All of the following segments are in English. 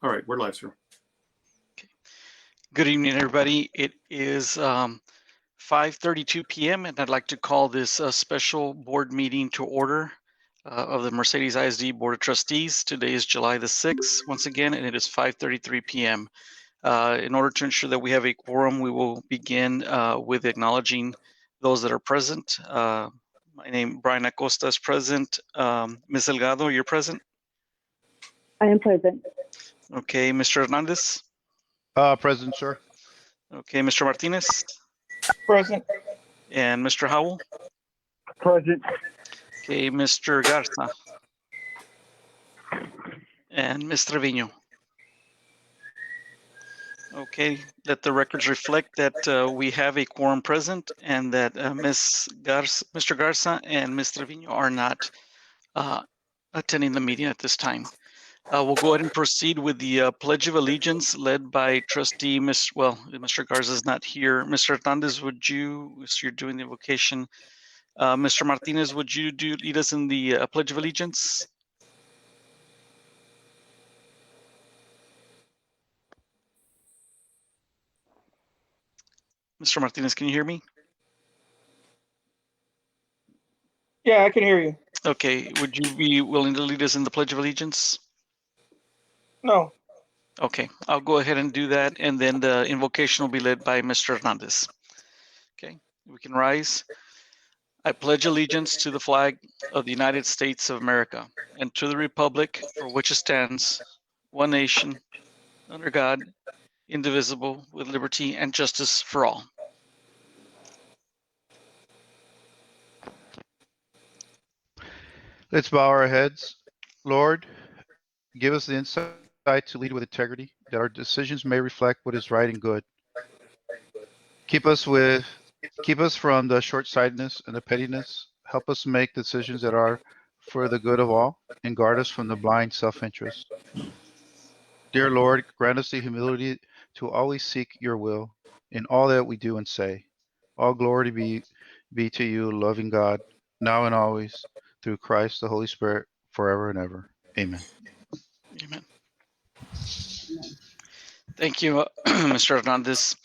All right, we're live, sir. Good evening, everybody. It is 5:32 p.m. and I'd like to call this a special board meeting to order of the Mercedes ISD Board of Trustees. Today is July the 6th, once again, and it is 5:33 p.m. In order to ensure that we have a quorum, we will begin with acknowledging those that are present. My name, Brian Acosta, is present. Ms. Delgado, you're present? I am present. Okay, Mr. Hernandez? Present, sir. Okay, Mr. Martinez? Present. And Mr. Howell? Present. Okay, Mr. Garza? And Ms. Trevino? Okay, let the records reflect that we have a quorum present and that Mr. Garza and Ms. Trevino are not attending the meeting at this time. We'll go ahead and proceed with the Pledge of Allegiance led by Trustee Mr. Garza is not here. Mr. Hernandez, would you, so you're doing the invocation. Mr. Martinez, would you lead us in the Pledge of Allegiance? Mr. Martinez, can you hear me? Yeah, I can hear you. Okay, would you be willing to lead us in the Pledge of Allegiance? No. Okay, I'll go ahead and do that, and then the invocation will be led by Mr. Hernandez. Okay, we can rise. I pledge allegiance to the flag of the United States of America and to the republic for which it stands, one nation, under God, indivisible, with liberty and justice for all. Let's bow our heads. Lord, give us the insight to lead with integrity, that our decisions may reflect what is right and good. Keep us from the short-sightedness and the pettiness. Help us make decisions that are for the good of all, and guard us from the blind self-interest. Dear Lord, grant us the humility to always seek your will in all that we do and say. All glory be to you, loving God, now and always, through Christ the Holy Spirit, forever and ever. Amen. Amen. Thank you, Mr. Hernandez.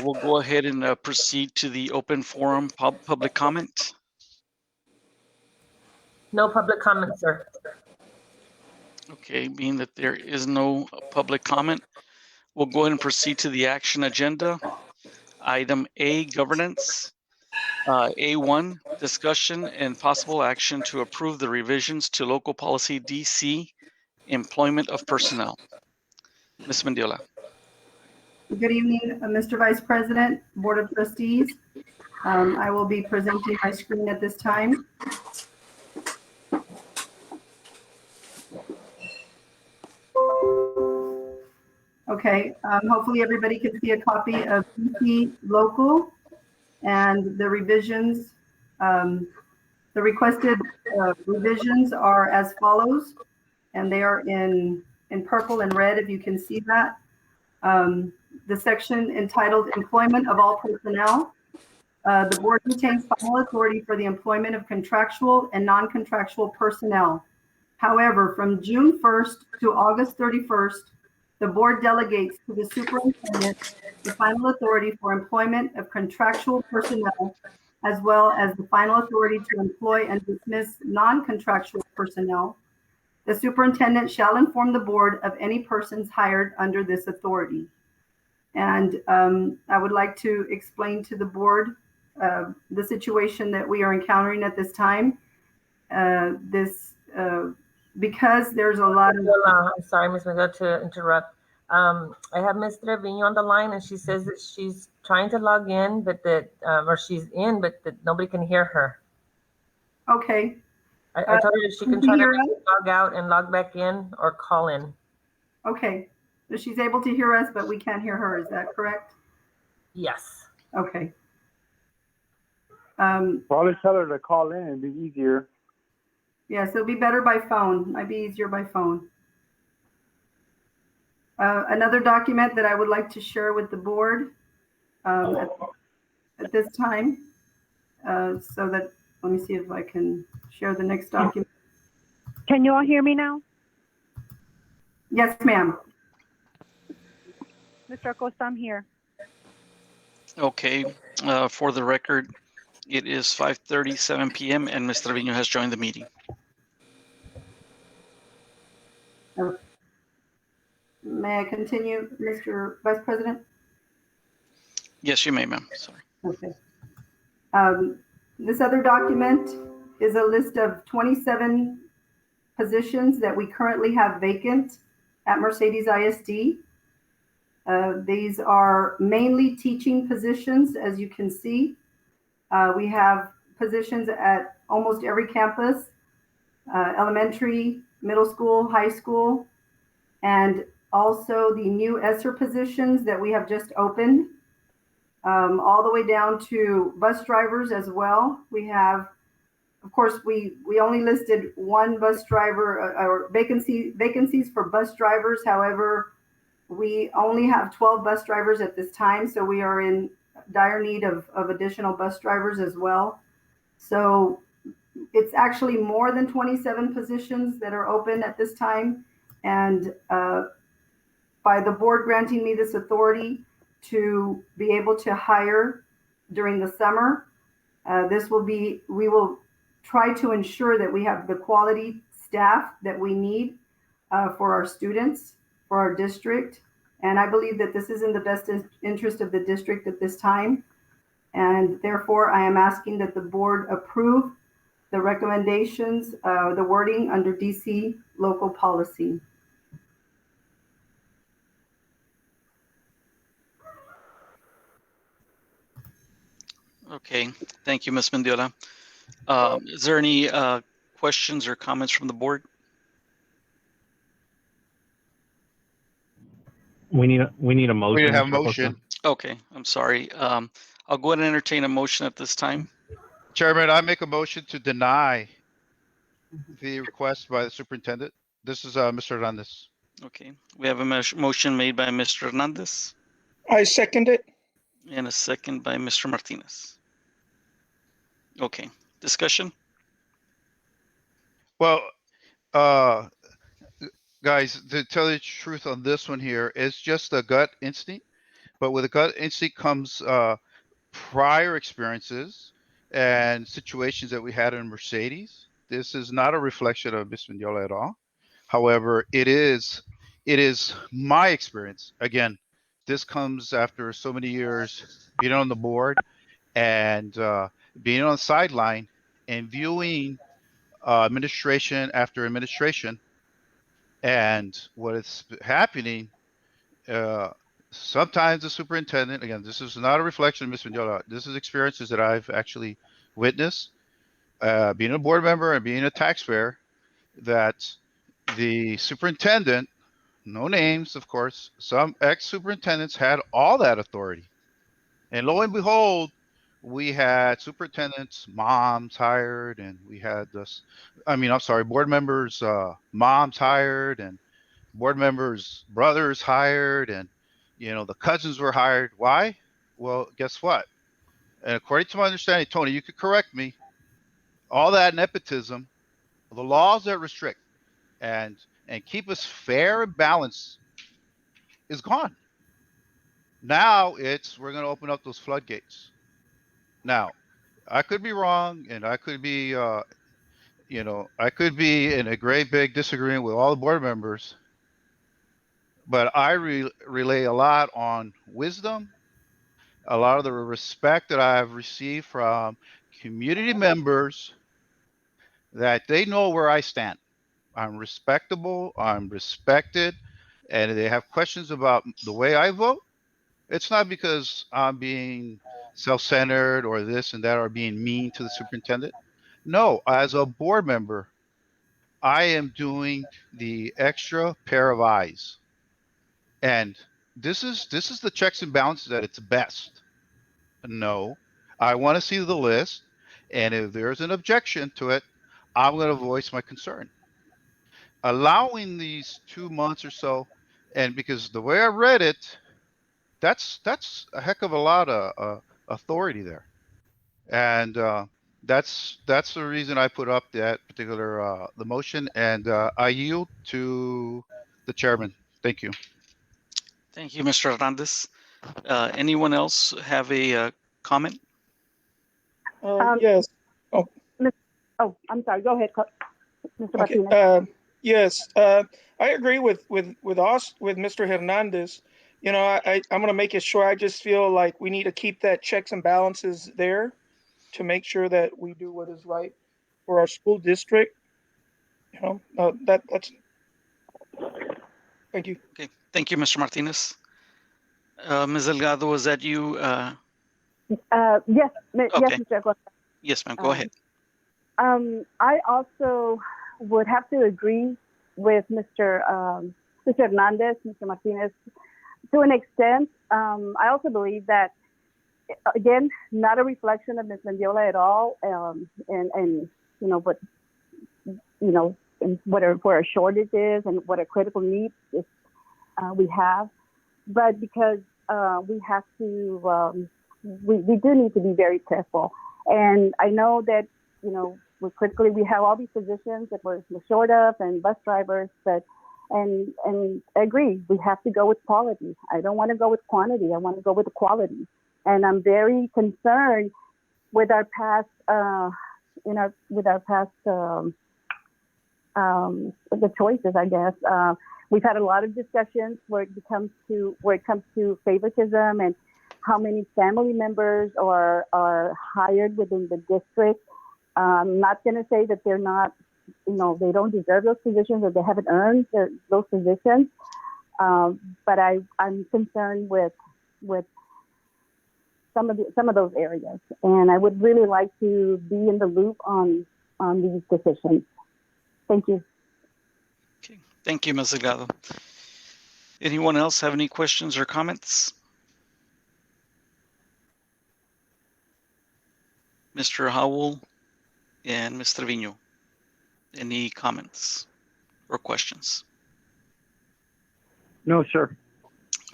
We'll go ahead and proceed to the open forum public comment. No public comment, sir. Okay, being that there is no public comment, we'll go ahead and proceed to the action agenda. Item A, governance. A1, discussion and possible action to approve the revisions to local policy DC, employment of personnel. Ms. Mendiola. Good evening, Mr. Vice President, Board of Trustees. I will be presenting my screen at this time. Okay, hopefully everybody can see a copy of DC local and the revisions. The requested revisions are as follows, and they are in purple and red, if you can see that. The section entitled Employment of All Personnel. The board retains final authority for the employment of contractual and non-contractual personnel. However, from June 1st to August 31st, the board delegates to the superintendent the final authority for employment of contractual personnel, as well as the final authority to employ and dismiss non-contractual personnel. The superintendent shall inform the board of any persons hired under this authority. And I would like to explain to the board the situation that we are encountering at this time. Because there's a lot of... I'm sorry, Ms. McGill, to interrupt. I have Ms. Trevino on the line, and she says that she's trying to log in, but that, or she's in, but that nobody can hear her. Okay. I told her that she can try to log out and log back in or call in. Okay. So she's able to hear us, but we can't hear her. Is that correct? Yes. Okay. Probably tell her to call in. It'd be easier. Yes, it'll be better by phone. Might be easier by phone. Another document that I would like to share with the board at this time, so that, let me see if I can share the next document. Can you all hear me now? Yes, ma'am. Mr. Acosta, I'm here. Okay, for the record, it is 5:37 p.m. and Ms. Trevino has joined the meeting. May I continue, Mr. Vice President? Yes, you may, ma'am. Sorry. Okay. This other document is a list of 27 positions that we currently have vacant at Mercedes ISD. These are mainly teaching positions, as you can see. We have positions at almost every campus, elementary, middle school, high school, and also the new ESSER positions that we have just opened, all the way down to bus drivers as well. We have, of course, we only listed one bus driver or vacancies for bus drivers. However, we only have 12 bus drivers at this time, so we are in dire need of additional bus drivers as well. So it's actually more than 27 positions that are open at this time. And by the board granting me this authority to be able to hire during the summer, we will try to ensure that we have the quality staff that we need for our students, for our district. And I believe that this is in the best interest of the district at this time. And therefore, I am asking that the board approve the recommendations, the wording under DC local policy. Okay, thank you, Ms. Mendiola. Is there any questions or comments from the board? We need a motion. We didn't have a Mr. Acosta. Uh, motion. Okay, I'm sorry. I'll go ahead and entertain a motion at this time. Chairman, I make a motion to deny the request by the superintendent. This is Mr. Hernandez. Okay, we have a motion made by Mr. Hernandez I second it. and a second by Mr. Martinez. Okay, discussion? Well, guys, to tell you the truth on this one here, it's just a gut instinct. But with a gut instinct comes prior experiences and situations that we had in Mercedes. This is not a reflection of Ms. Mendiola at all. However, it is my experience. Again, this comes after so many years being on the board and being on the sideline and viewing administration after administration and what is happening. Sometimes the superintendent, again, this is not a reflection of Ms. Mendiola. This is experiences that I've actually witnessed, being a board member and being a taxpayer, that the superintendent, no names, of course, some ex-superintendents had all that authority. And lo and behold, we had superintendents' moms hired, and we had this, board members' moms hired, and board members' brothers hired, and the cousins were hired. Why? Well, guess what? And according to my understanding, Tony, you could correct me. All that nepotism, the laws that restrict and keep us fair and balanced is gone. Now we're going to open up those floodgates. Now, I could be wrong, and I could be, I could be in a great big disagreement with all the board members, but I relay a lot on wisdom, a lot of the respect that I've received from community members, that they know where I stand. I'm respectable, I'm respected, and if they have questions about the way I vote, it's not because I'm being self-centered or this and that or being mean to the superintendent. No, as a board member, I am doing the extra pair of eyes. And this is the checks and balances at its best. No, I want to see the list, and if there's an objection to it, I'm going to voice my concern. Allowing these 2 months or so, and because the way I read it, that's a heck of a lot of authority there, and that's the reason I put up that particular the motion, and I yield to the chairman. Thank you. Thank you, Mr. Hernandez. Anyone else have a comment? Yes. Oh, I'm sorry. Go ahead, Mr. Okay. Martinez. Yes. I agree with Mr. Hernandez. You know, I'm going to make it short. I just feel like we need to keep that checks and balances there to make sure that we do what is right for our school district. You know, that's. Thank you. Okay, thank you, Mr. Martinez. Ms. Delgado, was that you? Yes, yes, Okay. Mr. Acosta. Yes, ma'am. Go ahead. I also would have to agree with Mr. Hernandez, Mr. Martinez, to an extent. I also believe that, again, not a reflection of Ms. Mendiola at all, and you know, but you know, where a shortage is and what a critical need is, we have, but because we have to, we do need to be very careful. And I know that, you know, we have all these positions that we're short of, and bus drivers, but and I agree, we have to go with quality. I don't want to go with quantity. I want to go with the quality. And I'm very concerned with our past, the choices, I guess. We've had a lot of discussions where it comes to favoritism and how many family members are hired within the district. I'm not going to say that they're not, you know, they don't deserve those positions or they haven't earned those positions. But I'm concerned with some of those areas, and I would really like to be in the loop on these decisions. Thank you. Okay, thank you, Ms. Delgado. Anyone else have any questions or comments? Mr. Howell and Ms. Trevino, any comments or questions? No, sir.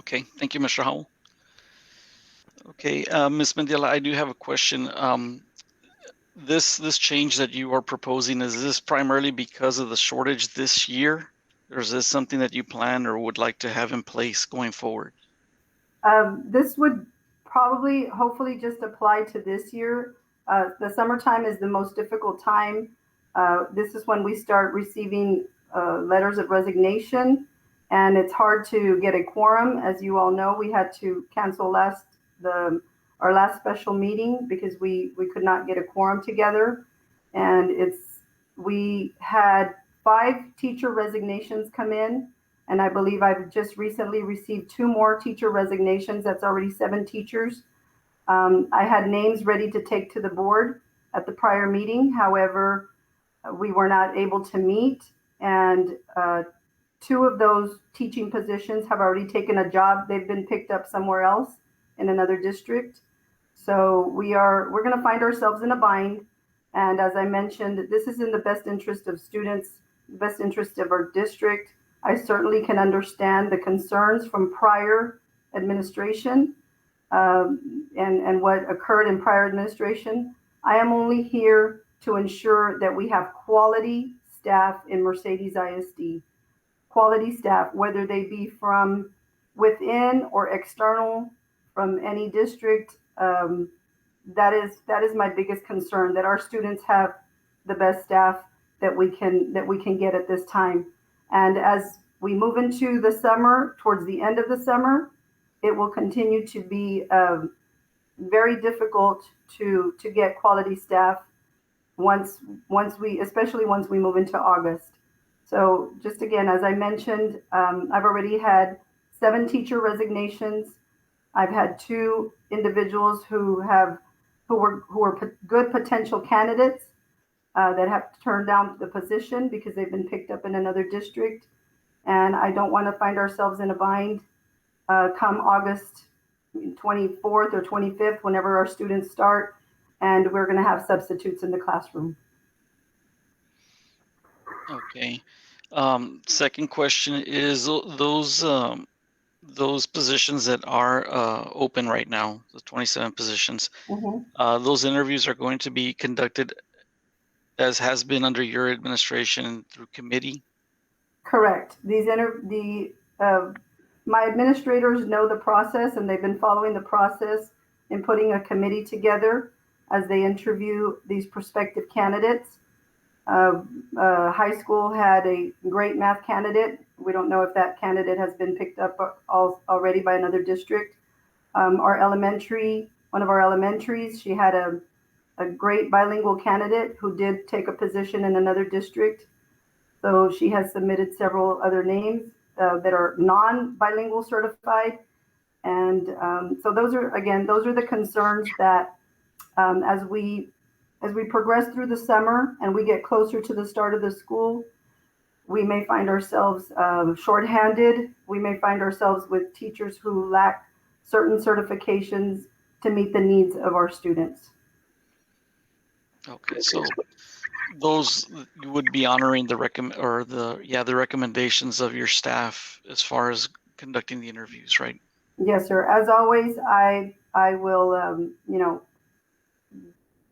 Okay, thank you, Mr. Howell. Okay, Ms. Mendiola, I do have a question. This change that you are proposing, is this primarily because of the shortage this year? Or is this something that you plan or would like to have in place going forward? This would probably, hopefully, just apply to this year. The summertime is the most difficult time. This is when we start receiving letters of resignation, and it's hard to get a quorum. As you all know, we had to cancel our last special meeting because we could not get a quorum together. And we had 5 teacher resignations come in. And I believe I've just recently received 2 more teacher resignations. That's already 7 teachers. I had names ready to take to the board at the prior meeting. However, we were not able to meet. And 2 of those teaching positions have already taken a job. They've been picked up somewhere else in another district. So we're going to find ourselves in a bind. And as I mentioned, this is in the best interest of students, the best interest of our district. I certainly can understand the concerns from prior administration and what occurred in prior administration. I am only here to ensure that we have quality staff in Mercedes ISD. Quality staff, whether they be from within or external, from any district. That is my biggest concern, that our students have the best staff that we can get at this time. And as we move into the summer, towards the end of the summer, it will continue to be very difficult to get quality staff especially once we move into August. So just again, as I mentioned, I've already had 7 teacher resignations. I've had 2 individuals who were good potential candidates that have turned down the position because they've been picked up in another district. And I don't want to find ourselves in a bind come August 24th or 25th, whenever our students start, and we're going to have substitutes in the classroom. Okay. Second question is those positions that are open right now, the 27 positions, those interviews are going to be conducted as has been under your administration through committee? Correct. my administrators know the process, and they've been following the process in putting a committee together as they interview these prospective candidates. High school had a great math candidate. We don't know if that candidate has been picked up already by another district. Our elementary, one of our elementaries, she had a great bilingual candidate who did take a position in another district. So she has submitted several other names that are non-bilingual certified. And so those are the concerns that as we progress through the summer and we get closer to the start of the school, we may find ourselves shorthanded. We may find ourselves with teachers who lack certain certifications to meet the needs of our students. Okay, so those you would be honoring the recommendations of your staff as far as conducting the interviews, right? Yes, sir. As always, I will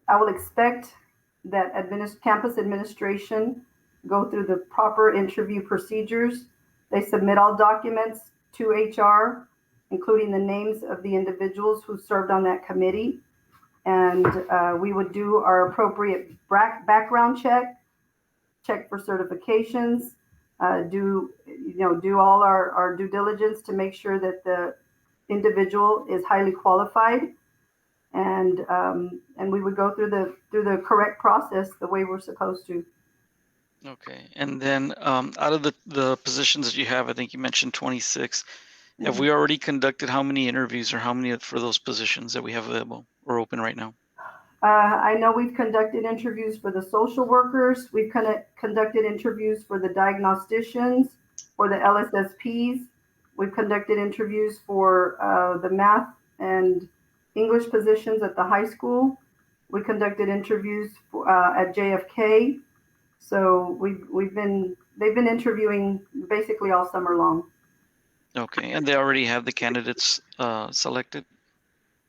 I will expect that campus administration go through the proper interview procedures. They submit all documents to HR, including the names of the individuals who served on that committee. And we would do our appropriate background check for certifications, do all our due diligence to make sure that the individual is highly qualified, and we would go through the correct process the way we're supposed to. Okay, and then out of the positions that you have, I think you mentioned 26. Have we already conducted how many interviews or how many for those positions that we have available or open right now? I know we've conducted interviews for the social workers. We've conducted interviews for the diagnosticians, for the LSSPs. We've conducted interviews for the math and English positions at the high school. We conducted interviews for, at JFK. So they've been interviewing basically all summer long. Okay, and they already have the candidates selected?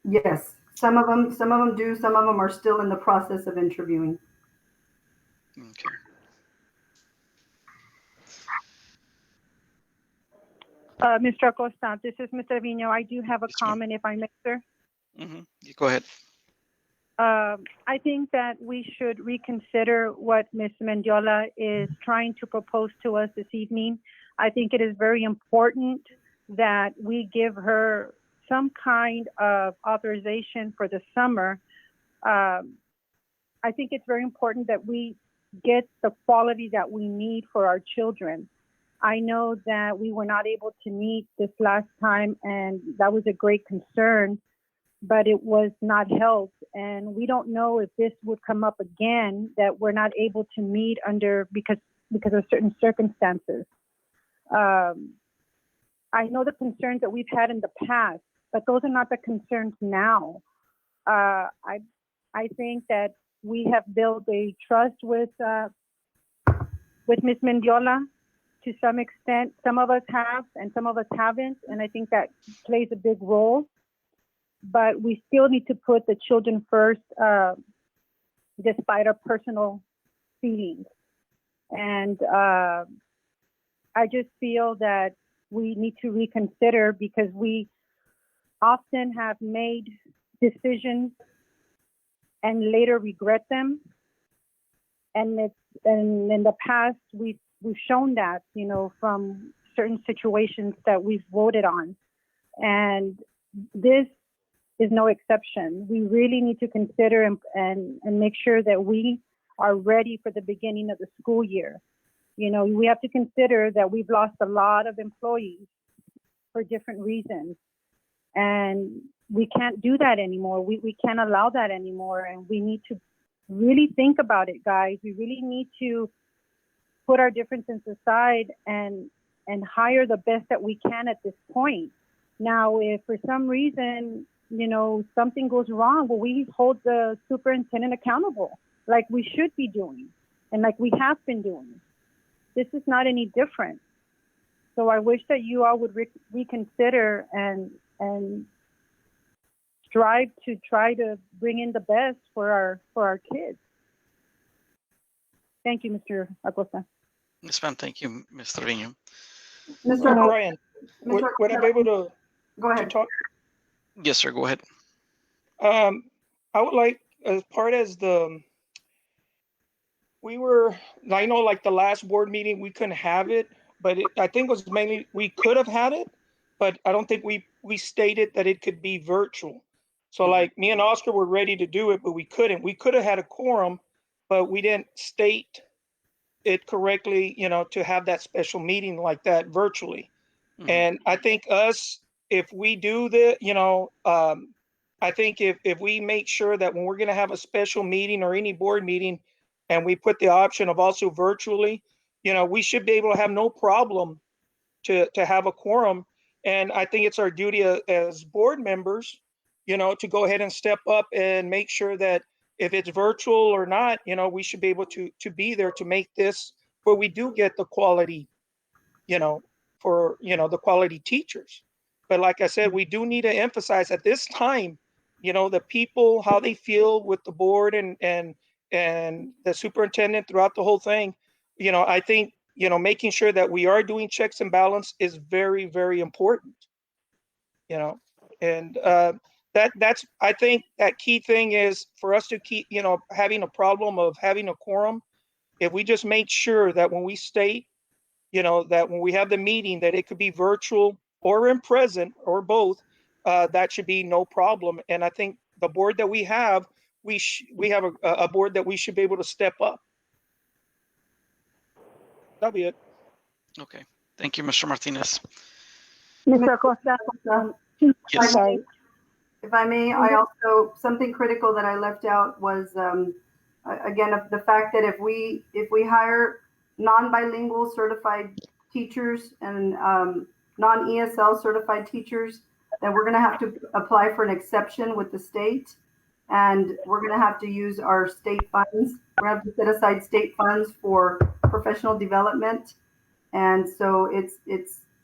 Yes, some of them do. Some of them are still in the process of interviewing. Okay. Mr. Acosta, this is Ms. Trevino. I do have a comment, if I may, sir. Mm-hmm. Go ahead. I think that we should reconsider what Ms. Mendiola is trying to propose to us this evening. I think it is very important that we give her some kind of authorization for the summer. I think it's very important that we get the quality that we need for our children. I know that we were not able to meet this last time, and that was a great concern, but it was not held. And we don't know if this would come up again, that we're not able to meet because of certain circumstances. I know the concerns that we've had in the past, but those are not the concerns now. I think that we have built a trust with Ms. Mendiola to some extent. Some of us have, and some of us haven't, and I think that plays a big role. But we still need to put the children first, despite our personal feelings. And I just feel that we need to reconsider, because we often have made decisions and later regret them. And in the past, we've shown that, from certain situations that we've voted on. And this is no exception. We really need to consider and make sure that we are ready for the beginning of the school year. We have to consider that we've lost a lot of employees for different reasons. And we can't do that anymore. We can't allow that anymore. And we need to really think about it, guys. We really need to put our differences aside and hire the best that we can at this point. Now, if for some reason, something goes wrong, well, we hold the superintendent accountable, like we should be doing, and like we have been doing. This is not any different. So I wish that you all would reconsider and strive to try to bring in the best for our kids. Thank you, Mr. Acosta. Yes, ma'am. Thank you, Ms. Trevino. Mr. Brian. would I be able to Go ahead. talk? Yes, sir. Go ahead. I would like, as part as I know like the last board meeting, we couldn't have it, but I think it was mainly, we could have had it, but I don't think we stated that it could be virtual. So like me and Oscar were ready to do it, but we couldn't. We could have had a quorum, but we didn't state it correctly, to have that special meeting like that virtually. And I think if we do I think if we make sure that when we're going to have a special meeting or any board meeting, and we put the option of also virtually, we should be able to have no problem to have a quorum. And I think it's our duty as board members, to go ahead and step up and make sure that if it's virtual or not, we should be able to be there to make this where we do get the quality, for the quality teachers. But like I said, we do need to emphasize at this time, the people, how they feel with the board and the superintendent throughout the whole thing. I think making sure that we are doing checks and balance is very, very important. And that's I think that key thing is for us to keep having a problem of having a quorum. If we just make sure that when we state that when we have the meeting, that it could be virtual or in present or both, that should be no problem. And I think the board that we have, we have a board that we should be able to step up. That'll be it. Okay. Thank you, Mr. Martinez. Mr. Acosta, Yes. sorry. If I may, I also, something critical that I left out was, again, the fact that if we hire non-bilingual certified teachers and non-ESL certified teachers, then we're going to have to apply for an exception with the state, and we're going to have to use our state funds. We're going to have to set aside state funds for professional development. And so it's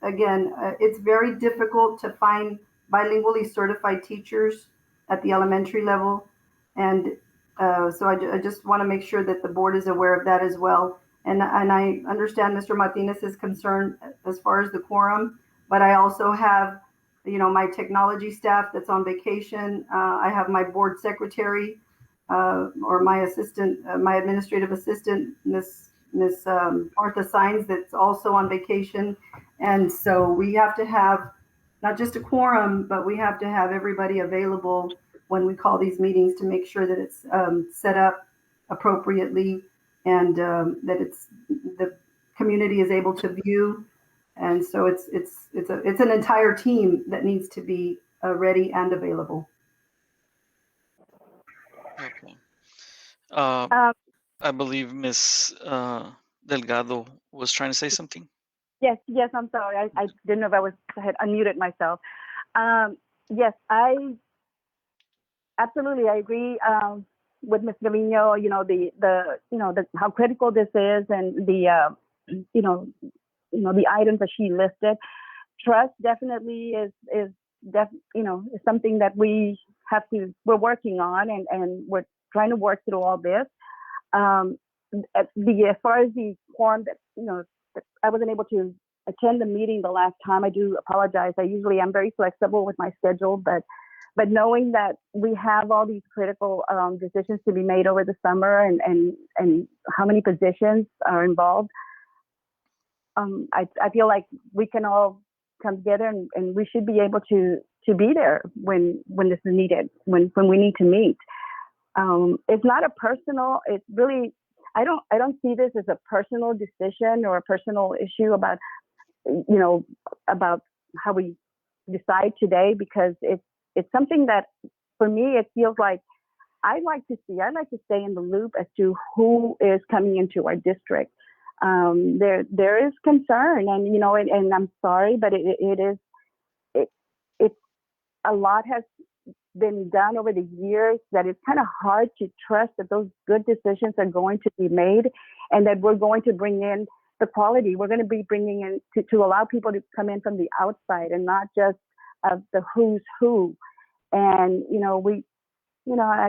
again, it's very difficult to find bilingually certified teachers at the elementary level. And so I just want to make sure that the board is aware of that as well. And I understand Mr. Martinez's concern as far as the quorum, but I also have, my technology staff that's on vacation. I have my board secretary or my assistant, my administrative assistant, Miss Martha Sines, that's also on vacation. And so we have to have not just a quorum, but we have to have everybody available when we call these meetings to make sure that it's set up appropriately and that the community is able to view. And so it's an entire team that needs to be ready and available. Okay. I believe Ms. Delgado was trying to say something. Yes, I'm sorry. I didn't know if I had unmuted myself. Yes, I absolutely agree with Ms. Trevino, the how critical this is and the the items that she listed. Trust definitely is something that we're working on and we're trying to work through all this. As far as the quorum that I wasn't able to attend the meeting the last time. I do apologize. I usually am very flexible with my schedule, but knowing that we have all these critical decisions to be made over the summer and how many positions are involved, I feel like we can all come together and we should be able to be there when this is needed, when we need to meet. It's not a personal. It's really. I don't see this as a personal decision or a personal issue about how we decide today, because it's something that for me it feels like I like to stay in the loop as to who is coming into our district. There is concern, and I'm sorry, but it's a lot has been done over the years that it's kind of hard to trust that those good decisions are going to be made and that we're going to bring in the quality. We're going to be bringing in to allow people to come in from the outside and not just the who's who. And,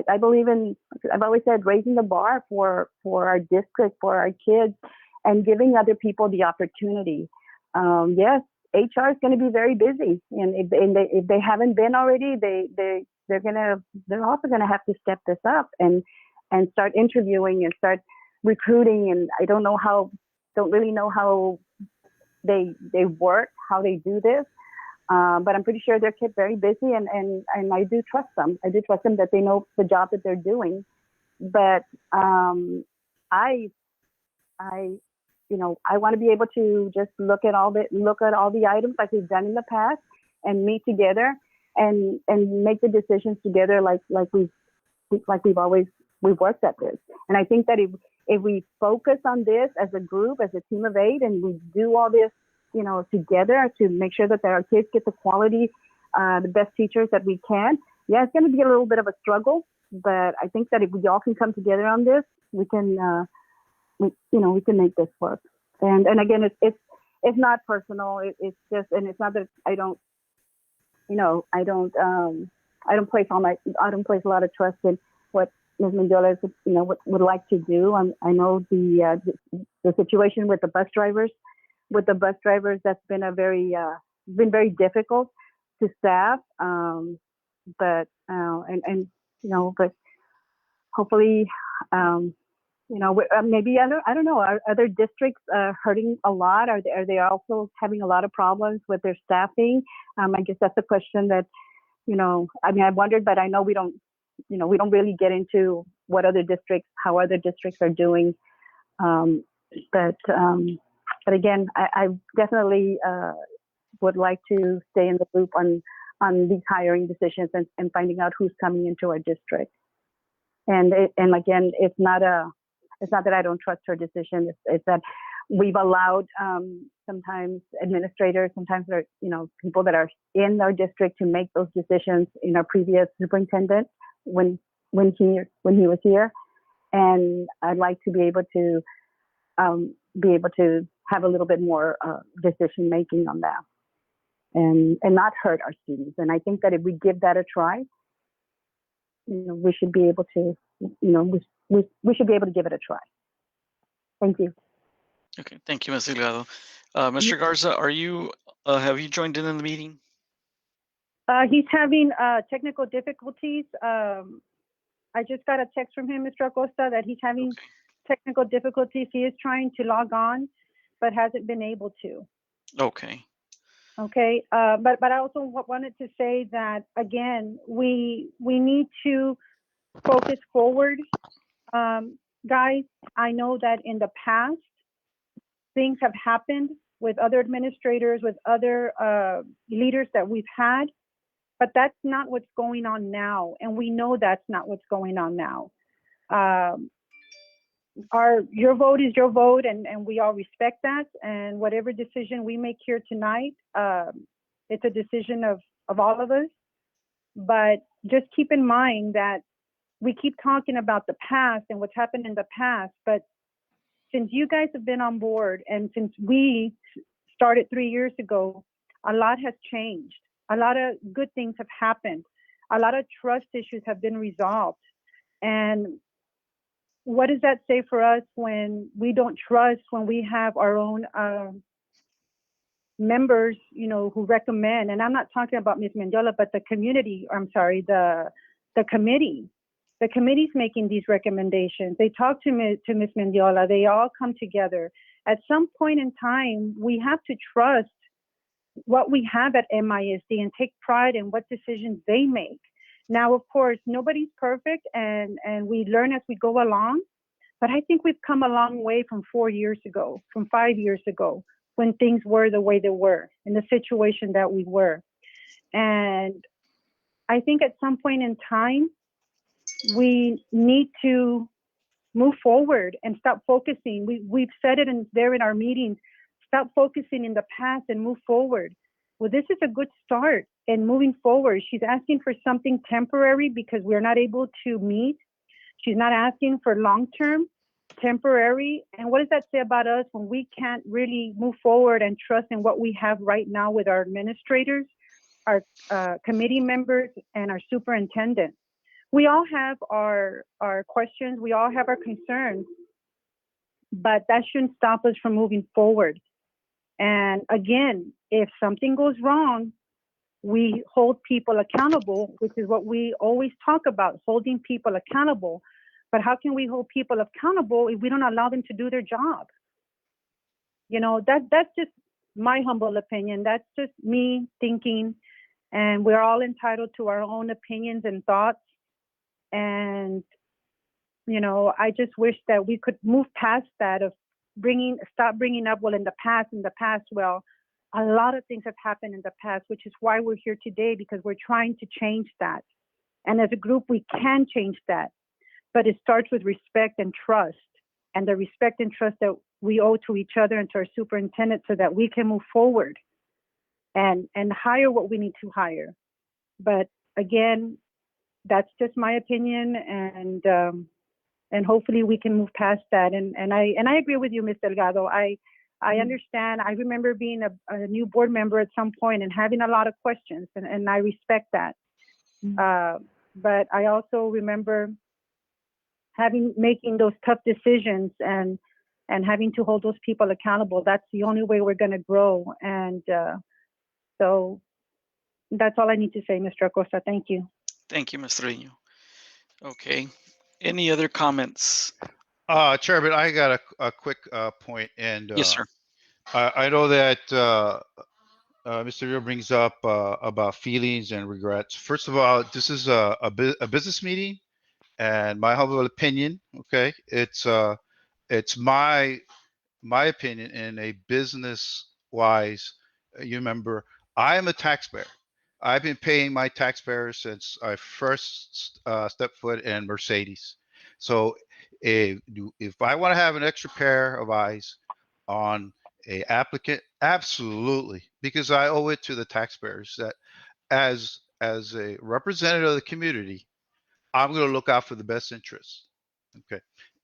I believe in, I've always said, raising the bar for our district, for our kids, and giving other people the opportunity. Yes, HR is going to be very busy, and if they haven't been already, they're also going to have to step this up and start interviewing and start recruiting. And I don't really know how they work, how they do this. But I'm pretty sure they're kept very busy, and I do trust them. I do trust them that they know the job that they're doing. But I want to be able to just look at all the items like we've done in the past, and meet together and make the decisions together like we've always worked at this. And I think that if we focus on this as a group, as a team of 8, and we do all this, together to make sure that our kids get the quality, the best teachers that we can. Yeah, it's going to be a little bit of a struggle, but I think that if we all can come together on this, we can, we can make this work. And again, it's not personal. It's just, and it's not that I don't place a lot of trust in what Ms. Mendiola would like to do. I know the situation with the bus drivers. That's been been very difficult to staff. But hopefully, maybe I don't know. Are other districts hurting a lot? Are they also having a lot of problems with their staffing? I guess that's a question that, I've wondered, but I know we don't really get into how other districts are doing. But again, I definitely would like to stay in the loop on these hiring decisions and finding out who's coming into our district. And again, it's not that I don't trust her decision. It's that we've allowed sometimes administrators, sometimes people that are in our district to make those decisions. In our previous superintendent, when he was here, and I'd like to be able to have a little bit more decision making on that, and not hurt our students. And I think that if we give that a try, we should be able to, we should be able to give it a try. Thank you. Okay, thank you, Ms. Delgado. Mr. Garza, have you joined in the meeting? He's having technical difficulties. I just got a text from him, Mr. Acosta, that he's having technical difficulties. He is trying to log on, but hasn't been able to. Okay. Okay, but I also wanted to say that, again, we need to focus forward. Guys, I know that in the past, things have happened with other administrators, with other leaders that we've had, but that's not what's going on now. And we know that's not what's going on now. Your vote is your vote, and we all respect that. And whatever decision we make here tonight, it's a decision of all of us. But just keep in mind that we keep talking about the past and what's happened in the past, but since you guys have been on board and since we started 3 years ago, a lot has changed. A lot of good things have happened. A lot of trust issues have been resolved. And what does that say for us when we don't trust, when we have our own members, who recommend? And I'm not talking about Ms. Mendiola, but the community, the committee. The committee's making these recommendations. They talk to Ms. Mendiola. They all come together. At some point in time, we have to trust what we have at MISD and take pride in what decisions they make. Now, of course, nobody's perfect, and we learn as we go along. But I think we've come a long way from 4 years ago, from 5 years ago, when things were the way they were, in the situation that we were. And I think at some point in time, we need to move forward and stop focusing. We've said it there in our meetings, stop focusing in the past and move forward. Well, this is a good start in moving forward. She's asking for something temporary because we're not able to meet. She's not asking for long-term, temporary. And what does that say about us when we can't really move forward and trust in what we have right now with our administrators, our committee members, and our superintendent? We all have our questions. We all have our concerns, but that shouldn't stop us from moving forward. And again, if something goes wrong, we hold people accountable, which is what we always talk about, holding people accountable. But how can we hold people accountable if we don't allow them to do their job? You know, that's just my humble opinion. That's just me thinking, and we're all entitled to our own opinions and thoughts. And, you know, I just wish that we could move past that of stop bringing up, well, in the past, well, a lot of things have happened in the past, which is why we're here today, because we're trying to change that. And as a group, we can change that. But it starts with respect and trust, and the respect and trust that we owe to each other and to our superintendent, so that we can move forward and hire what we need to hire. But again, that's just my opinion, and hopefully we can move past that. And I agree with you, Ms. Delgado. I understand. I remember being a new board member at some point and having a lot of questions, and I respect that. But I also remember making those tough decisions and having to hold those people accountable. That's the only way we're going to grow. And so that's all I need to say, Mr. Acosta. Thank you. Thank you, Mr. Trevino. Okay. Any other comments? Chairman, I got a quick point, and Yes, sir. I know that Mr. Rio brings up about feelings and regrets. First of all, this is a business meeting, and my humble opinion, okay, it's my opinion in a business wise. You remember, I am a taxpayer. I've been paying my taxpayers since I first stepped foot in Mercedes. So if I want to have an extra pair of eyes on a applicant, absolutely, because I owe it to the taxpayers that as a representative of the community, I'm going to look out for the best interests. Okay.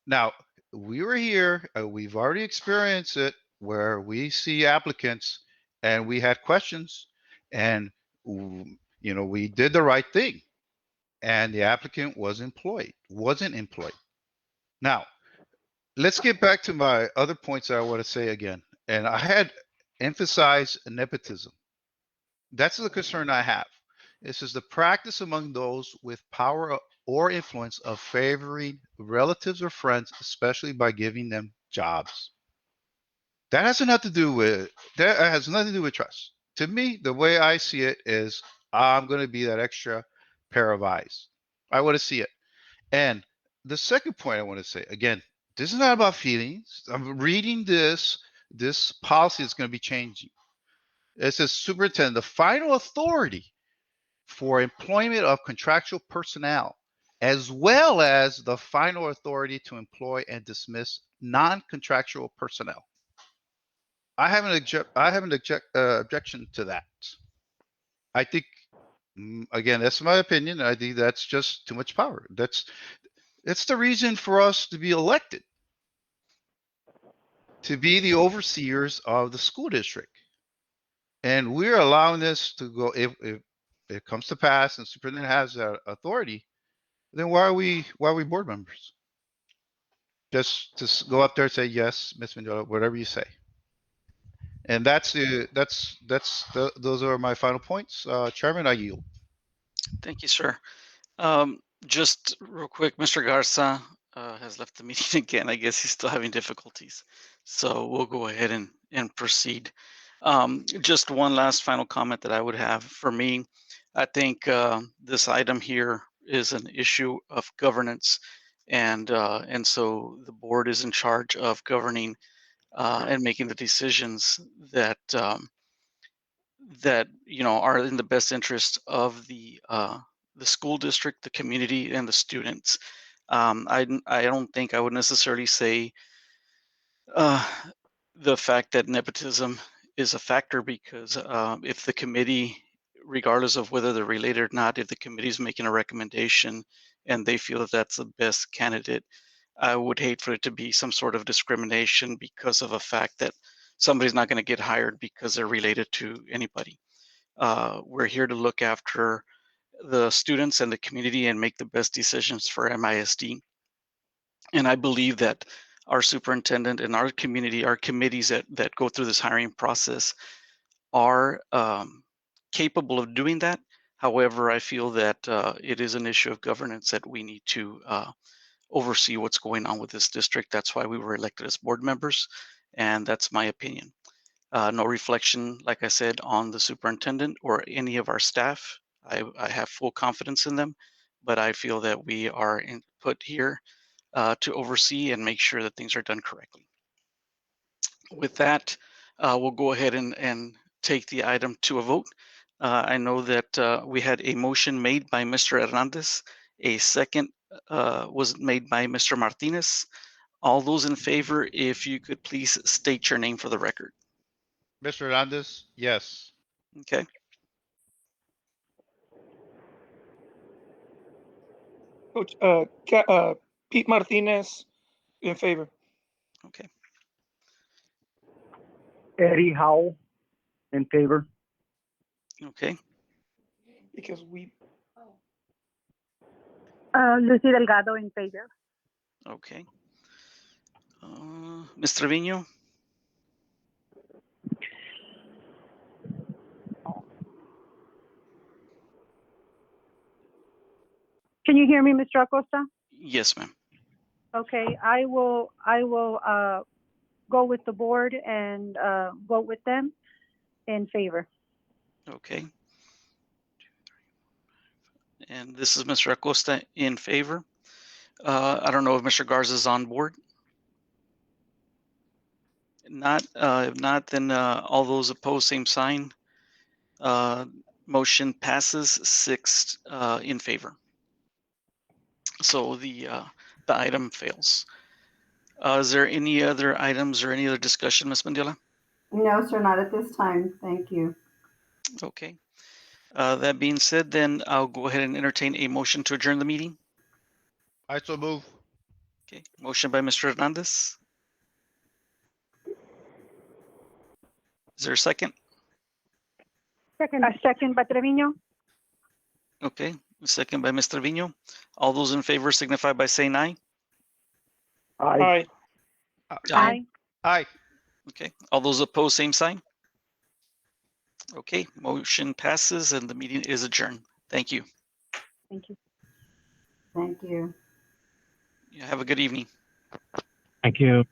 Now, we were here, we've already experienced it where we see applicants and we had questions, and you know, we did the right thing and the applicant wasn't employed. Now, let's get back to my other points that I want to say again. And I had emphasized nepotism. That's the concern I have. This is the practice among those with power or influence of favoring relatives or friends, especially by giving them jobs. That has nothing to do with trust. To me, the way I see it is, I'm going to be that extra pair of eyes. I want to see it. And the second point I want to say, again, this is not about feelings. I'm reading this policy is going to be changing. It says superintendent, the final authority for employment of contractual personnel, as well as the final authority to employ and dismiss non-contractual personnel. I have an objection to that. I think, again, that's my opinion. I think that's just too much power. That's the reason for us to be elected, to be the overseers of the school district. And we're allowing this to go. If it comes to pass and the superintendent has that authority, then why are we board members? Just go up there and say, yes, Ms. Mendola, whatever you say. And those are my final points. Chairman, I yield. Thank you, sir. Just real quick, Mr. Garza has left the meeting again. I guess he's still having difficulties. So we'll go ahead and proceed. Just one last final comment that I would have. For me, I think this item here is an issue of governance, and so the board is in charge of governing and making the decisions that are in the best interest of the school district, the community, and the students. I don't think I would necessarily say the fact that nepotism is a factor, because if the committee, regardless of whether they're related or not, if the committee is making a recommendation and they feel that that's the best candidate, I would hate for it to be some sort of discrimination because of a fact that somebody's not going to get hired because they're related to anybody. We're here to look after the students and the community and make the best decisions for MISD. And I believe that our superintendent and our community, our committees that go through this hiring process are capable of doing that. However, I feel that it is an issue of governance that we need to oversee what's going on with this district. That's why we were elected as board members, and that's my opinion. No reflection, like I said, on the superintendent or any of our staff. I have full confidence in them, but I feel that we are put here to oversee and make sure that things are done correctly. With that, we'll go ahead and take the item to a vote. I know that we had a motion made by Mr. Hernandez. A second was made by Mr. Martinez. All those in favor, if you could please state your name for the record. Mr. Hernandez, yes. Okay. Coach, Pete Martinez in favor. Okay. Eddie Howell in favor. Okay. Because we, Lucy Delgado in favor. Okay. Ms. Trevino? Can you hear me, Mr. Acosta? Yes, ma'am. Okay, I will go with the board and vote with them in favor. Okay. And this is Mr. Acosta in favor. I don't know if Mr. Garza is on board. Not, if not, then all those opposed, same sign. Motion passes 6 in favor. So the item fails. Is there any other items or any other discussion, Ms. Mendiola? No, sir, not at this time. Thank you. Okay. That being said, then I'll go ahead and entertain a motion to adjourn the meeting. I so move. Okay. Motion by Mr. Hernandez. Is there a second? Second by Trevino. Okay. Second by Mr. Trevino. All those in favor signify by saying aye. aye. Aye. Aye. Okay. All those opposed, same sign. Okay. Motion passes and the meeting is adjourned. Thank you. Thank you. Thank you. Have a good evening. Thank you.